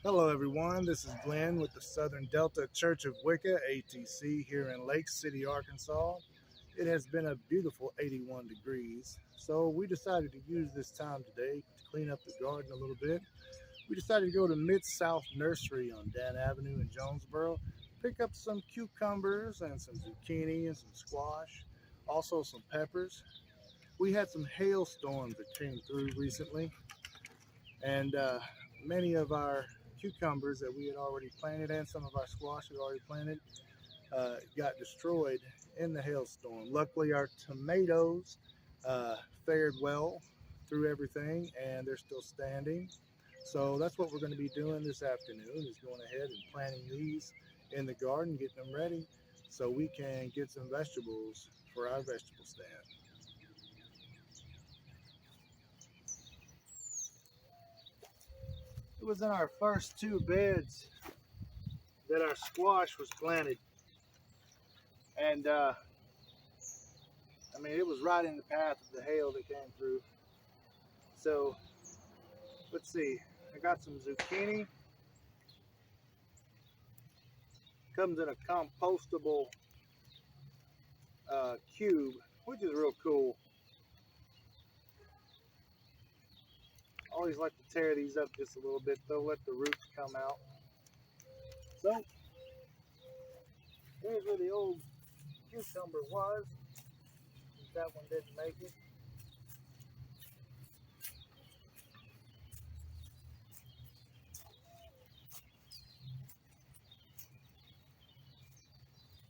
Hello everyone, this is Glenn with the Southern Delta Church of Wicca, ATC, here in Lake City, Arkansas. It has been a beautiful 81 degrees, so we decided to use this time today to clean up the garden a little bit. We decided to go to Mid-South Nursery on Dan Avenue in Jonesboro, pick up some cucumbers and some zucchini and some squash, also some peppers. We had some hailstorms that came through recently, and many of our cucumbers that we had already planted and some of our squash we already planted got destroyed in the hailstorm. Luckily, our tomatoes fared well through everything, and they're still standing. So that's what we're going to be doing this afternoon, is going ahead and planting these in the garden, getting them ready so we can get some vegetables for our vegetable stand. It was in our first two beds that our squash was planted, and I mean, it was right in the path of the hail that came through. So let's see, I got some zucchini. Comes in a compostable cube, which is real cool. I always like to tear these up just a little bit though, let the roots come out. So here's where the old cucumber was. That one didn't make it.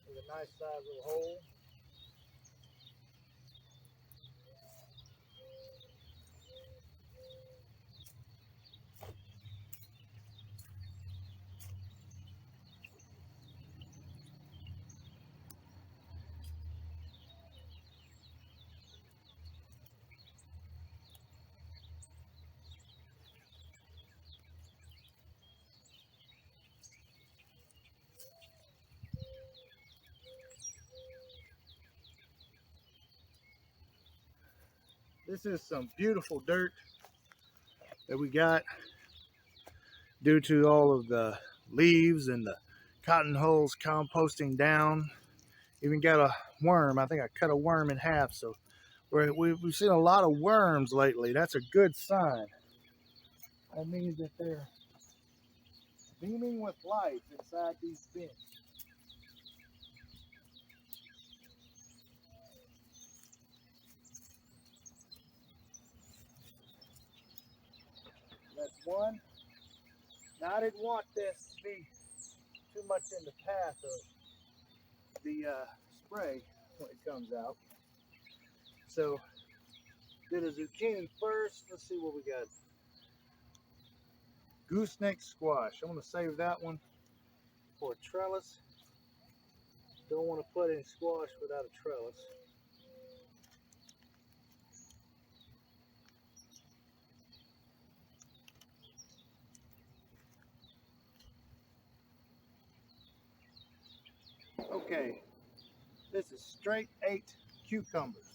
There's a nice size little hole. This is some beautiful dirt that we got due to all of the leaves and the cotton hulls composting down. Even got a worm. I think I cut a worm in half. So we've seen a lot of worms lately. That's a good sign. That means that they're beaming with life inside these bins. That's one. Now, I didn't want this to be too much in the path of the spray when it comes out. So did a zucchini first. Let's see what we got. Gooseneck Squash. I'm going to save that one for a trellis. Don't want to put in squash without a trellis. Okay, this is straight 8 cucumbers.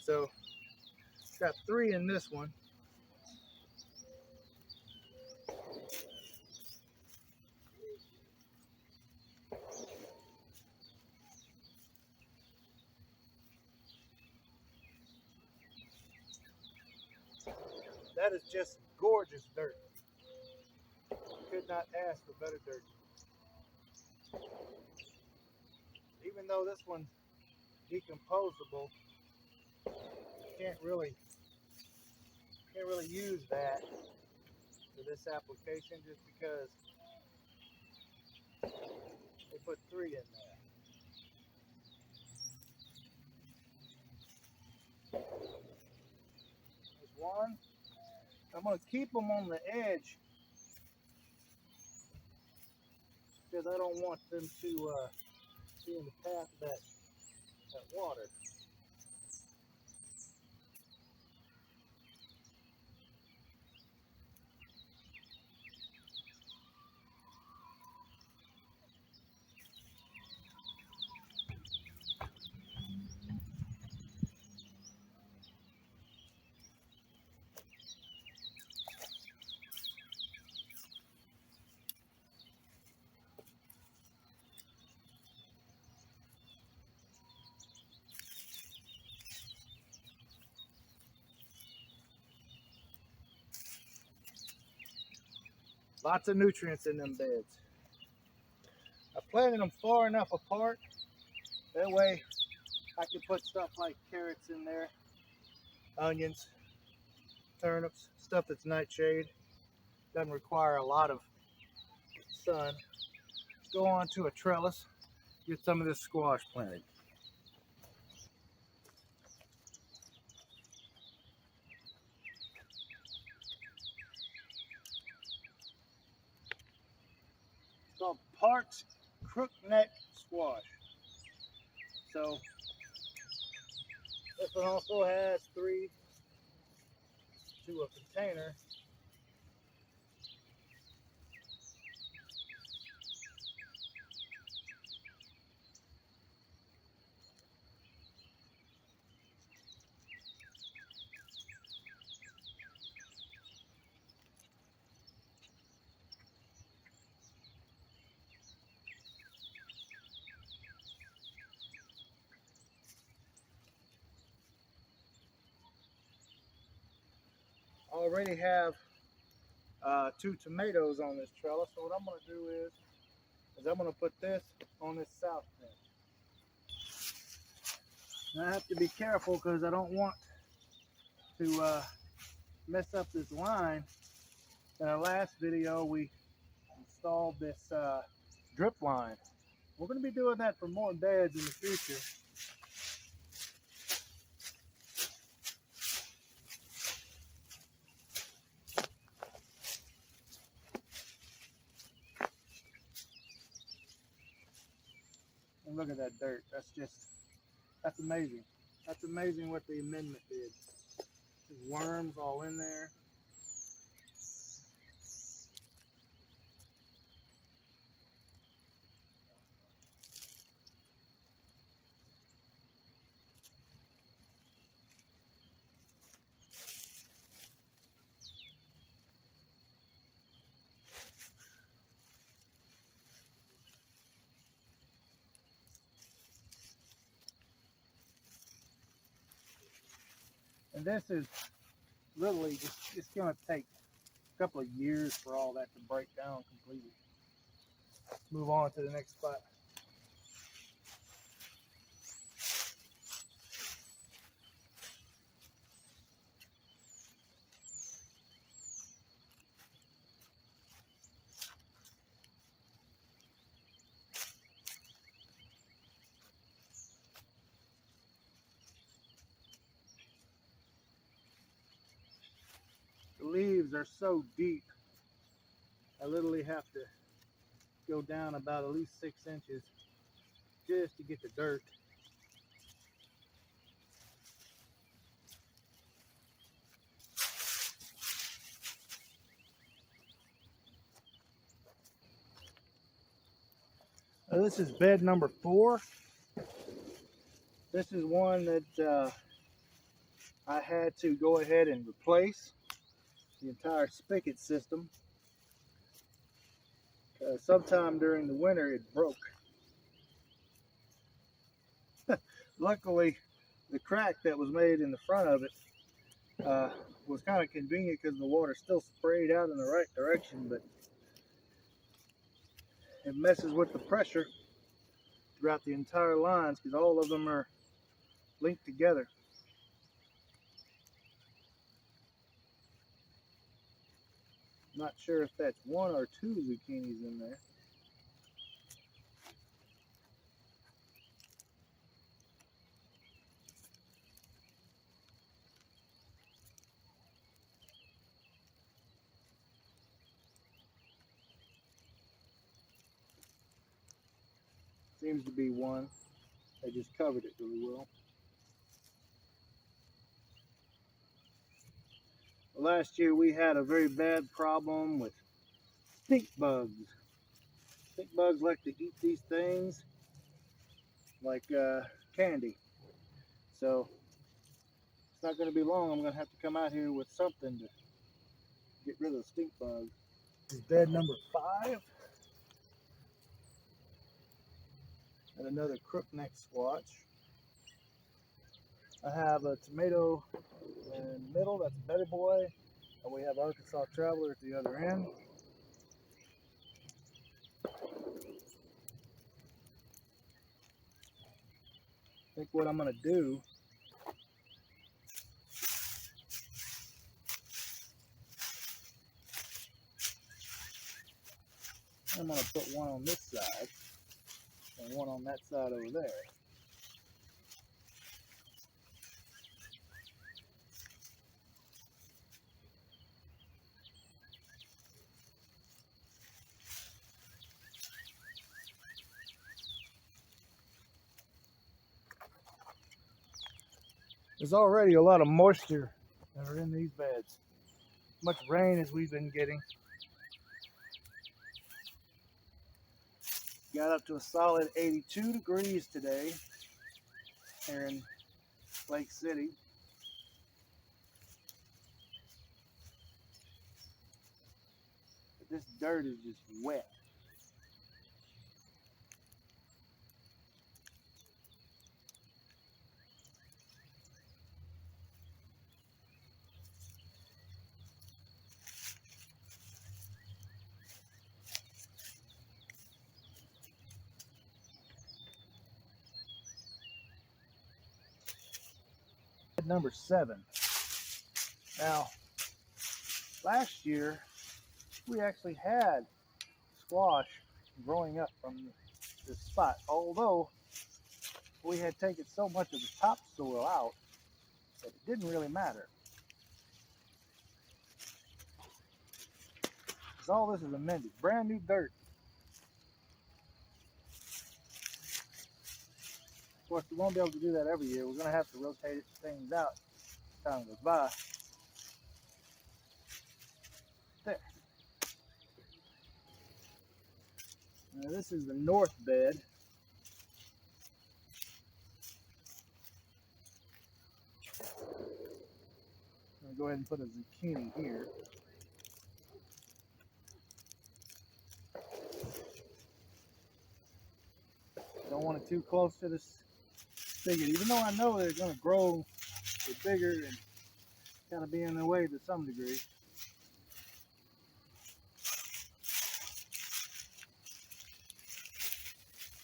So got 3 in this one. That is just gorgeous dirt. Could not ask for better dirt. Even though this one's decomposable, can't really use that for this application just because they put 3 in there. There's one. I'm going to keep them on the edge because I don't want them to be in the path of that water. Lots of nutrients in them beds. I planted them far enough apart. That way I can put stuff like carrots in there, onions, turnips, stuff that's nightshade. Doesn't require a lot of sun. Go on to a trellis, get some of this squash planted. It's called Park's Crookneck Squash. So this one also has 3 to a container. I already have 2 tomatoes on this trellis. So what I'm going to do is I'm going to put this on this south end. Now I have to be careful because I don't want to mess up this line. In our last video, we installed this drip line. We're going to be doing that for more beds in the future. And look at that dirt. That's amazing. That's amazing what the amendment did. There's worms all in there. And this is literally it's going to take a couple of years for all that to break down completely. Let's move on to the next spot. The leaves are so deep, I literally have to go down about at least 6 inches just to get the dirt. Now this is bed number 4. This is one that I had to go ahead and replace the entire spigot system. Sometime during the winter it broke. Luckily, the crack that was made in the front of it was kind of convenient because the water still sprayed out in the right direction, but it messes with the pressure throughout the entire lines because all of them are linked together. Not sure if that's 1 or 2 zucchinis in there. Seems to be 1. They just covered it really well. Last year we had a very bad problem with stink bugs. Stink bugs like to eat these things like candy. So it's not going to be long. I'm going to have to come out here with something to get rid of the stink bug. This is bed number 5. And another crookneck squash. I have a tomato in the middle, that's a Better Boy. And we have Arkansas Traveler at the other end. I think what I'm going to do, I'm going to put one on this side and one on that side over there. There's already a lot of moisture that are in these beds. As much rain as we've been getting. Got up to a solid 82 degrees today here in Lake City. But this dirt is just wet. Number 7. Now, last year we actually had squash growing up from this spot, although we had taken so much of the topsoil out that it didn't really matter. Because all this is amended, brand new dirt. Of course, we won't be able to do that every year. We're going to have to rotate things out as time goes by. There. Now this is the north bed. I'm going to go ahead and put a zucchini here. Don't want it too close to this spigot, even though I know they're going to grow, get bigger and kind of be in the way to some degree.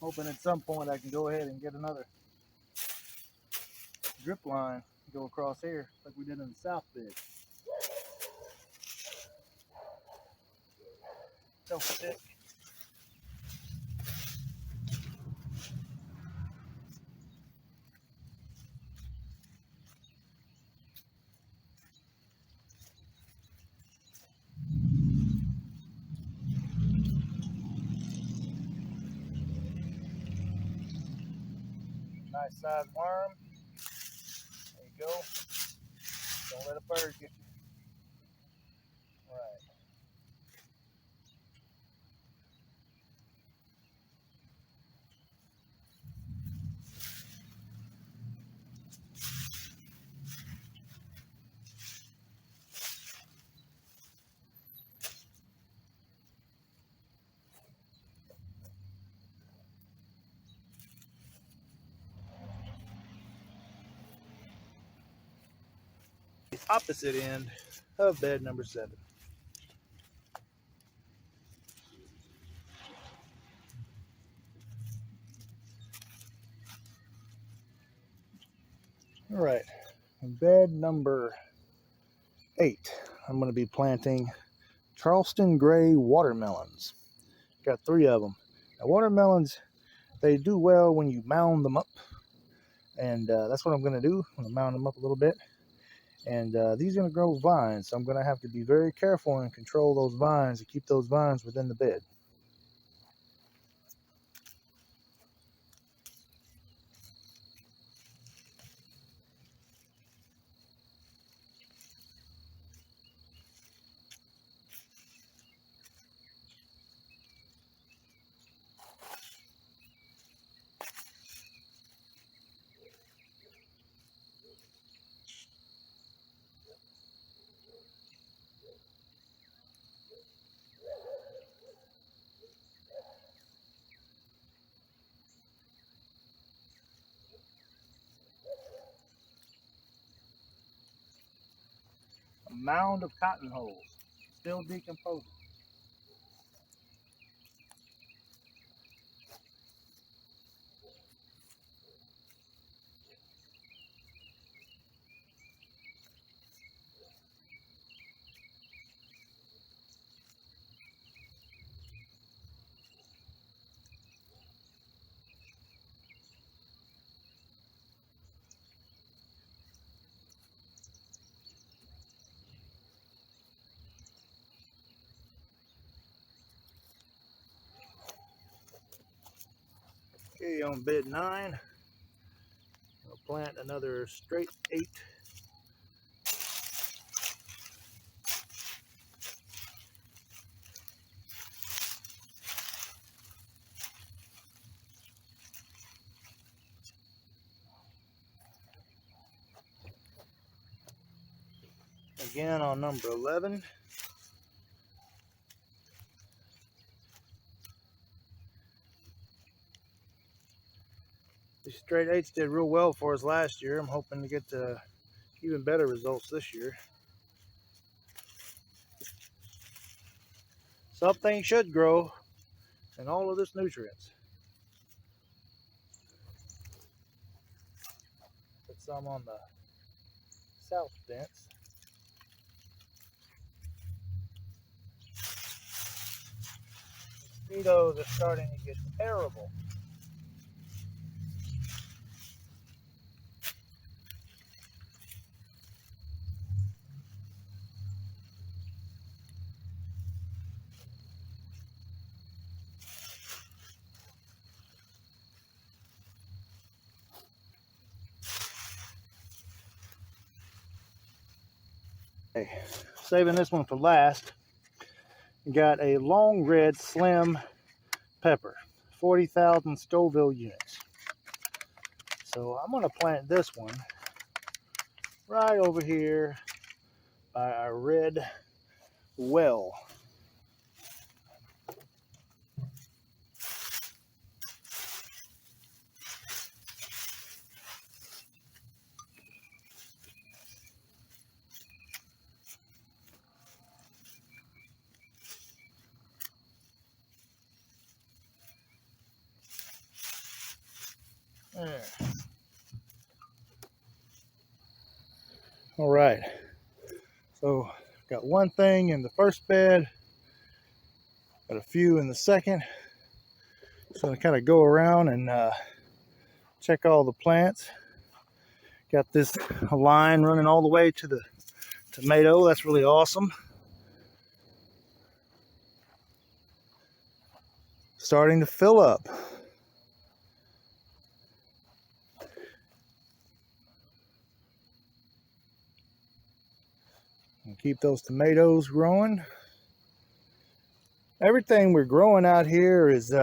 Hoping at some point I can go ahead and get another drip line go across here like we did in the south bed. So thick. Nice sized worm. There you go. Don't let a bird get you. All right. The opposite end of bed number 7. All right, bed number 8. I'm going to be planting Charleston gray watermelons. Got 3 of them. Now, watermelons, they do well when you mound them up, and that's what I'm going to do. I'm going to mound them up a little bit, and these are going to grow vines, so I'm going to have to be very careful and control those vines and keep those vines within the bed. A mound of cotton holes, still decomposing. Okay, on bed 9, I'll plant another straight 8. Again on number 11. These straight 8s did real well for us last year. I'm hoping to get even better results this year. Something should grow in all of this nutrients. Put some on the south fence. Mosquitoes are starting to get terrible. Okay, saving this one for last. Got a long red slim pepper, 40,000 Scoville units. So I'm going to plant this one right over here by our red well. There. All right, so got one thing in the first bed, got a few in the second. Just gonna kind of go around and check all the plants. Got this line running all the way to the tomato. That's really awesome. Starting to fill up. And keep those tomatoes growing. Everything we're growing out here is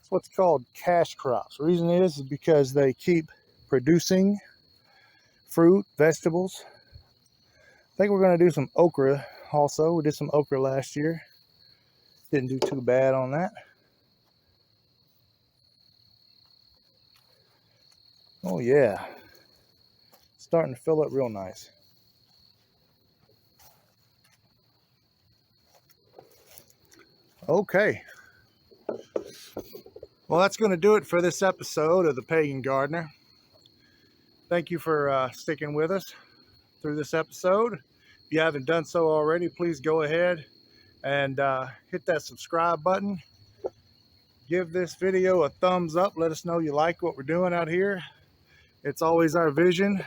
what's called cash crops. The reason is because they keep producing fruit, vegetables. I think we're going to do some okra also. We did some okra last year. Didn't do too bad on that. Oh yeah, starting to fill up real nice. Okay, well that's going to do it for this episode of the Pagan Gardener. Thank you for sticking with us through this episode. If you haven't done so already, please go ahead and hit that subscribe button. Give this video a thumbs up. Let us know you like what we're doing out here. It's always our vision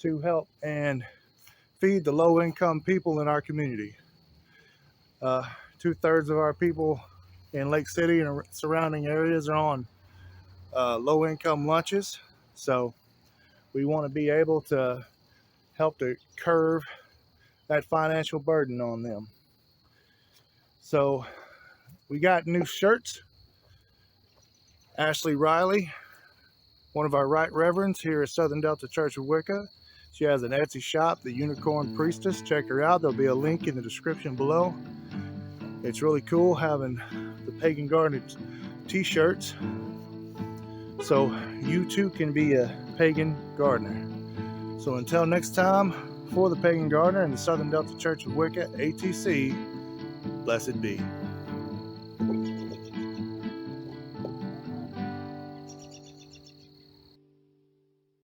to help and feed the low-income people in our community. 2/3 of our people in Lake City and surrounding areas are on low-income lunches, so we want to be able to help to curb that financial burden on them. So we got new shirts. Ashley Riley, one of our right reverends here at Southern Delta Church of Wicca. She has an Etsy shop, the Unicorn Priestess. Check her out. There'll be a link in the description below. It's really cool having the Pagan Gardener t-shirts, so you too can be a Pagan Gardener. So until next time, for the Pagan Gardener and the Southern Delta Church of Wicca, ATC, blessed be.